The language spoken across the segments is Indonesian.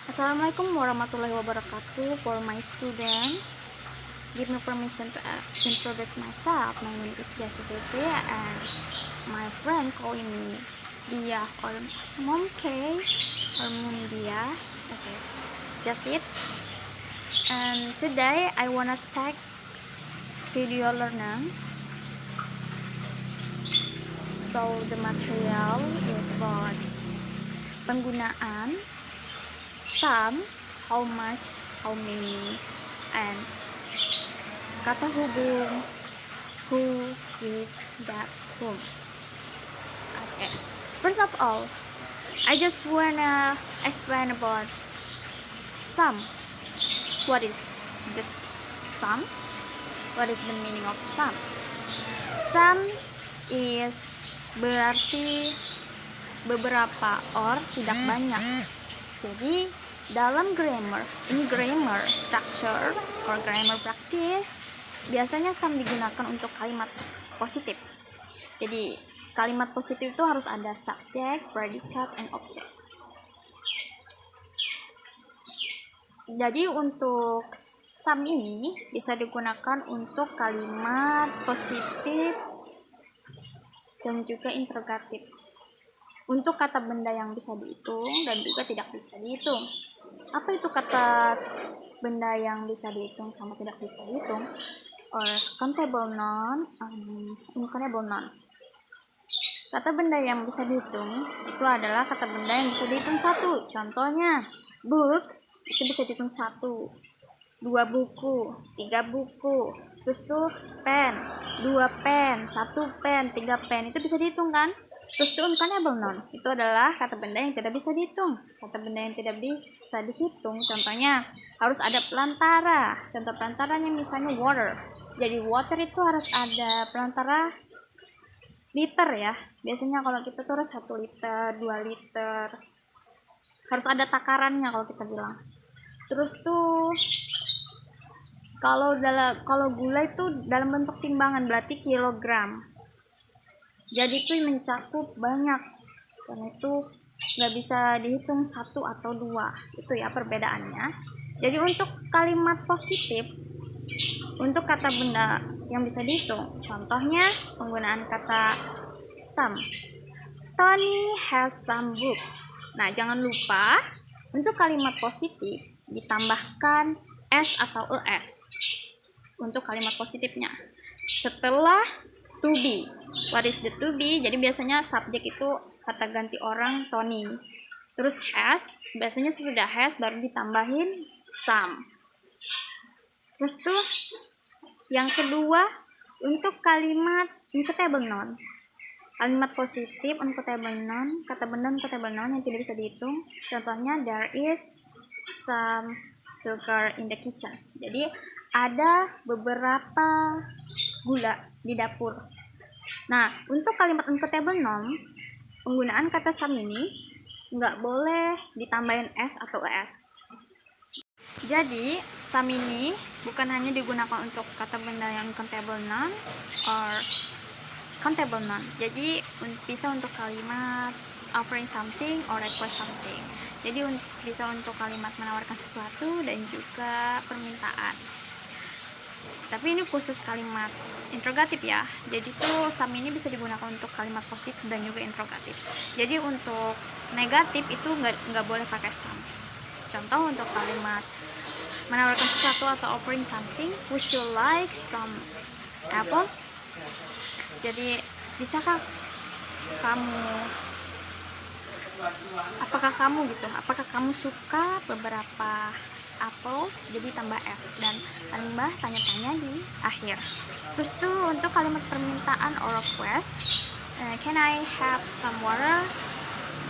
Assalamualaikum warahmatullahi wabarakatuh. For my student, give me permission to introduce myself. My name is Desiree and my friend calling me Dia or Mom K or Moon Dia. Okay, just it. And today I wanna take video learning. So the material is about penggunaan some, how much, how many, and kata hubung, who, which, that, whom. Okay. First of all, I just wanna explain about sum. What is the sum? What is the meaning of sum? Sum is berarti beberapa or tidak banyak. Jadi dalam grammar, ini grammar structure or grammar practice, biasanya sum digunakan untuk kalimat positif. Jadi kalimat positif itu harus ada subject, predicate, and object. Jadi untuk sum ini bisa digunakan untuk kalimat positif dan juga interrogatif. Untuk kata benda yang bisa dihitung dan juga tidak bisa dihitung. Apa itu kata benda yang bisa dihitung sama tidak bisa dihitung? Or countable noun, uncountable noun. Kata benda yang bisa dihitung itu adalah kata benda yang bisa dihitung satu. Contohnya, book itu bisa dihitung satu, 2 buku, 3 buku, terus tuh pen, 2 pen, 1 pen, 3 pen, itu bisa dihitung kan? Terus tuh uncountable noun itu adalah kata benda yang tidak bisa dihitung. Kata benda yang tidak bisa dihitung, contohnya harus ada pelantara. Contoh pelantaranya misalnya water. Jadi water itu harus ada pelantara liter ya. Biasanya kalau kita tuh harus 1 liter, 2 liter. Harus ada takarannya kalau kita bilang. Terus tuh kalau gula itu dalam bentuk timbangan berarti kilogram. Jadi itu mencakup banyak, karena itu nggak bisa dihitung 1 atau 2, itu ya perbedaannya. Jadi untuk kalimat positif, untuk kata benda yang bisa dihitung, contohnya penggunaan kata some. Tony has some books. Nah, jangan lupa untuk kalimat positif ditambahkan s atau es untuk kalimat positifnya. Setelah to be. What is the to be? Jadi biasanya subjek itu kata ganti orang Tony. Terus has, biasanya sesudah has baru ditambahin some. Terus tuh yang kedua untuk kalimat uncountable noun. Kalimat positif uncountable noun, kata benda uncountable noun yang tidak bisa dihitung. Contohnya there is some sugar in the kitchen. Jadi ada beberapa gula di dapur. Nah, untuk kalimat uncountable noun, penggunaan kata some ini nggak boleh ditambahin s atau es. Jadi, some ini bukan hanya digunakan untuk kata benda yang uncountable noun or countable noun. Jadi, bisa untuk kalimat offering something or request something. Jadi, bisa untuk kalimat menawarkan sesuatu dan juga permintaan. Tapi ini khusus kalimat interrogatif ya. Jadi tuh some ini bisa digunakan untuk kalimat positif dan juga interrogatif. Jadi untuk negatif itu nggak boleh pakai some. Contoh untuk kalimat menawarkan sesuatu atau offering something, would you like some apples? Jadi bisakah kamu, apakah kamu suka beberapa apple, jadi tambah s dan tambah tanya-tanya di akhir. Terus tuh untuk kalimat permintaan or request, can I have some water?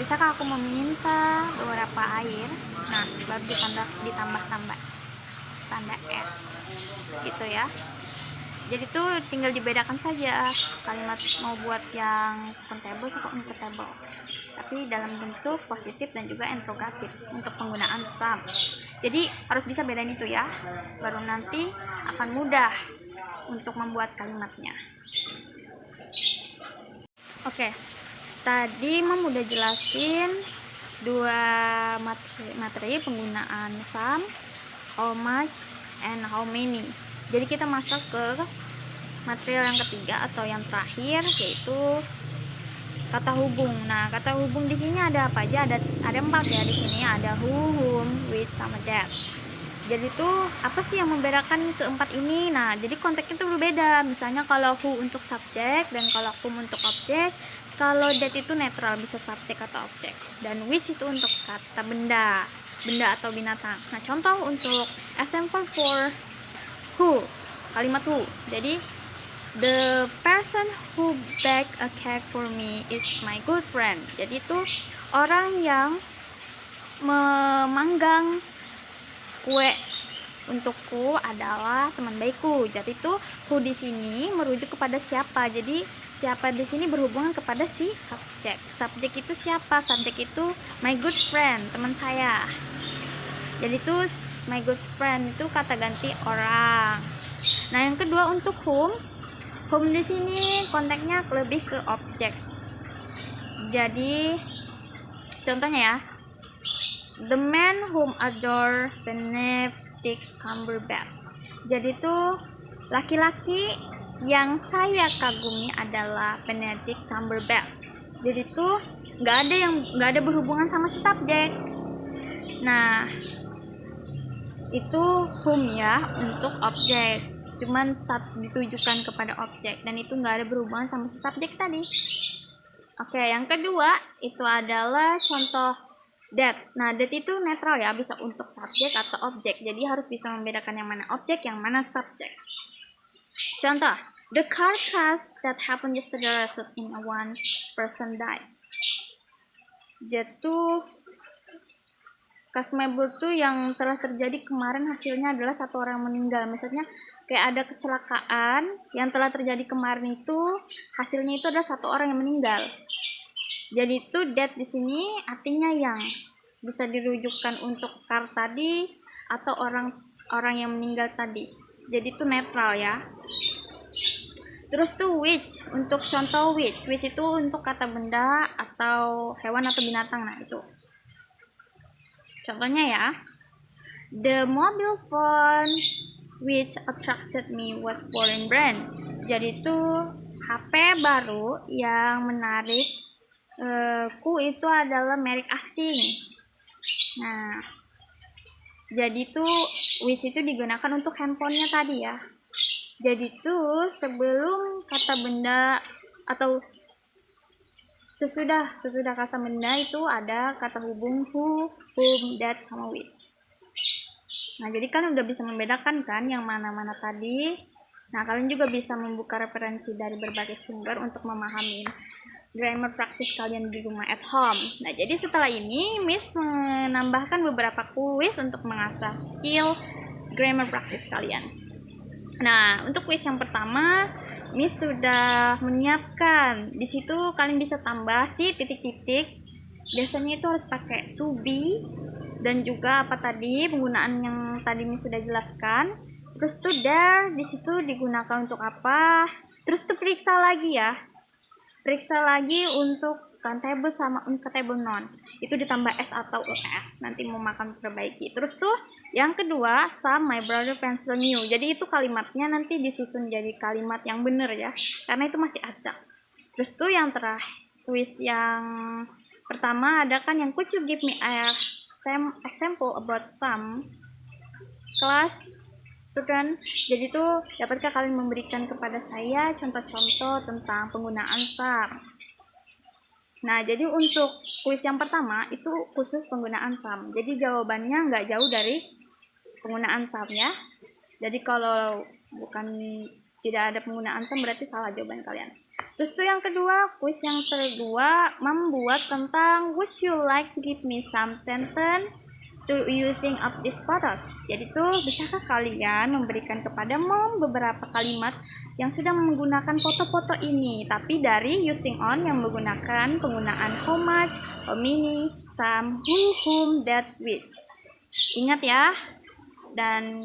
Bisakah aku meminta beberapa air? Nah, baru ditambah tanda s gitu ya. Jadi tuh tinggal dibedakan saja kalimat mau buat yang countable atau uncountable, tapi dalam bentuk positif dan juga interrogatif untuk penggunaan some. Jadi harus bisa bedain itu ya, baru nanti akan mudah untuk membuat kalimatnya. Oke, tadi Mom udah jelasin dua materi penggunaan some, how much, and how many. Jadi kita masuk ke material yang ketiga atau yang terakhir, yaitu kata hubung. Nah, kata hubung di sini ada apa aja? Ada 4 ya di sini. Ada who, whom, which, sama that. Jadi tuh apa sih yang membedakan keempat ini? Nah, jadi konteksnya itu berbeda. Misalnya kalau who untuk subjek dan kalau whom untuk objek. Kalau that itu netral, bisa subjek atau objek. Dan which itu untuk kata benda atau binatang. Nah, contoh untuk example for who, kalimat who. Jadi the person who baked a cake for me is my good friend. Jadi itu orang yang memanggang kue untukku adalah teman baikku. Jadi itu who di sini merujuk kepada siapa. Jadi siapa di sini berhubungan kepada si subjek. Subjek itu siapa? Subjek itu my good friend, teman saya. Jadi itu my good friend itu kata ganti orang. Nah, yang kedua untuk whom di sini konteksnya lebih ke objek. Jadi contohnya ya, the man whom adore Benedict Cumberbatch. Jadi tuh laki-laki yang saya kagumi adalah Benedict Cumberbatch. Jadi tuh nggak ada berhubungan sama si subjek. Nah, itu whom ya untuk objek, cuman ditujukan kepada objek dan itu nggak ada berhubungan sama si subjek tadi. Oke, yang kedua itu adalah contoh that. Nah, that itu netral ya, bisa untuk subjek atau objek. Jadi harus bisa membedakan yang mana objek, yang mana subjek. Contoh, the car crash that happened yesterday resulted in one person died. Jatuh crash mobil tuh yang telah terjadi kemarin hasilnya adalah 1 orang meninggal. Misalnya kayak ada kecelakaan yang telah terjadi kemarin itu hasilnya itu adalah 1 orang yang meninggal. Jadi itu that di sini artinya yang, bisa dirujukkan untuk car tadi atau orang yang meninggal tadi. Jadi itu netral ya. Terus tuh which, untuk contoh which itu untuk kata benda atau hewan atau binatang. Nah, itu contohnya ya, the mobile phone which attracted me was foreign brand. Jadi itu HP baru yang menarik ku itu adalah merek asing. Nah, jadi itu which itu digunakan untuk handphonenya tadi ya. Jadi itu sebelum kata benda atau sesudah kata benda itu ada kata hubung who, whom, that, sama which. Nah, jadi kan udah bisa membedakan kan yang mana-mana tadi. Nah, kalian juga bisa membuka referensi dari berbagai sumber untuk memahami grammar practice kalian di rumah at home. Nah, jadi setelah ini Miss menambahkan beberapa kuis untuk mengasah skill grammar practice kalian. Nah, untuk kuis yang pertama Miss sudah menyiapkan. Di situ kalian bisa tambah si titik-titik. Biasanya itu harus pakai to be dan juga apa tadi penggunaan yang tadi Miss sudah jelaskan. Terus tuh there di situ digunakan untuk apa? Terus tuh periksa lagi ya. Periksa lagi untuk countable sama uncountable noun. Itu ditambah s atau es. Nanti mau makan perbaiki. Terus tuh yang kedua, some my brother pencil new. Jadi itu kalimatnya nanti disusun jadi kalimat yang bener ya. Karena itu masih acak. Terus tuh yang terakhir, kuis yang pertama ada kan yang could you give me a example about some class student. Jadi tuh dapatkah kalian memberikan kepada saya contoh-contoh tentang penggunaan some. Nah, jadi untuk kuis yang pertama itu khusus penggunaan some. Jadi jawabannya nggak jauh dari penggunaan some ya. Jadi kalau bukan tidak ada penggunaan some berarti salah jawaban kalian. Terus tuh yang kedua, kuis yang kedua membuat tentang would you like to give me some sentence to using up these photos. Jadi tuh bisakah kalian memberikan kepada mom beberapa kalimat yang sedang menggunakan foto-foto ini, tapi dari using on yang menggunakan penggunaan how much, how many, some, who, whom, that, which. Ingat ya. Dan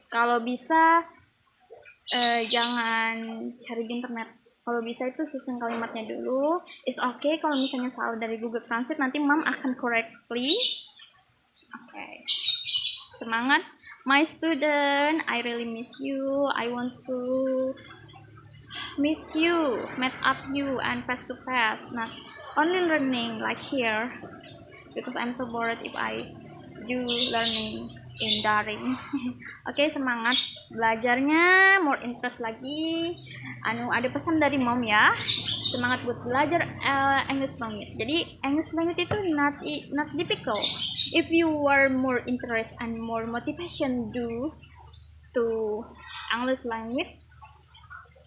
kalau bisa jangan cari di internet. Kalau bisa itu susun kalimatnya dulu. It's okay kalau misalnya salah dari Google Translate, nanti Mom akan correctly. Okay. Semangat, my student. I really miss you. I want to meet you, meet up you, and face to face. Not only learning like here, because I'm so bored if I do learning in daring. Oke, semangat belajarnya, more interest lagi. Ada pesan dari Mom ya, semangat buat belajar English language. Jadi English language itu not difficult. If you are more interest and more motivation to English language,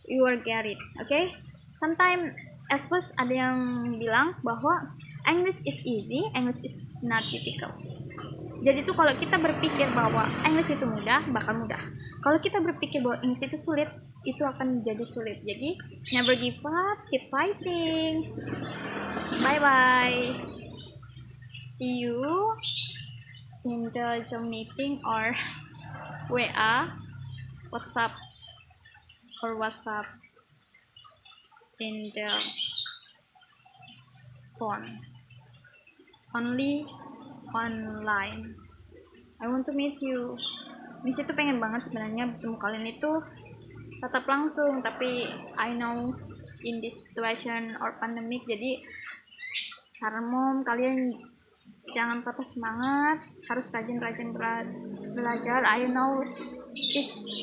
you will get it. Okay? Sometimes at first ada yang bilang bahwa English is easy, English is not difficult. Jadi tuh kalau kita berpikir bahwa English itu mudah, bakal mudah. Kalau kita berpikir bahwa English itu sulit, itu akan menjadi sulit. Jadi never give up, keep fighting. Bye bye. See you in the Zoom meeting or WA, WhatsApp in the phone. Only online. I want to meet you. Miss itu pengen banget sebenarnya bertemu kalian itu tatap langsung, tapi I know in this situation or pandemic, jadi saran Mom, kalian jangan patah semangat, harus rajin-rajin belajar. I know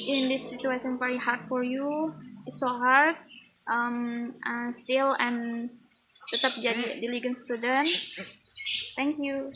in this situation very hard for you, it's so hard, still and tetap jadi diligent student. Thank you.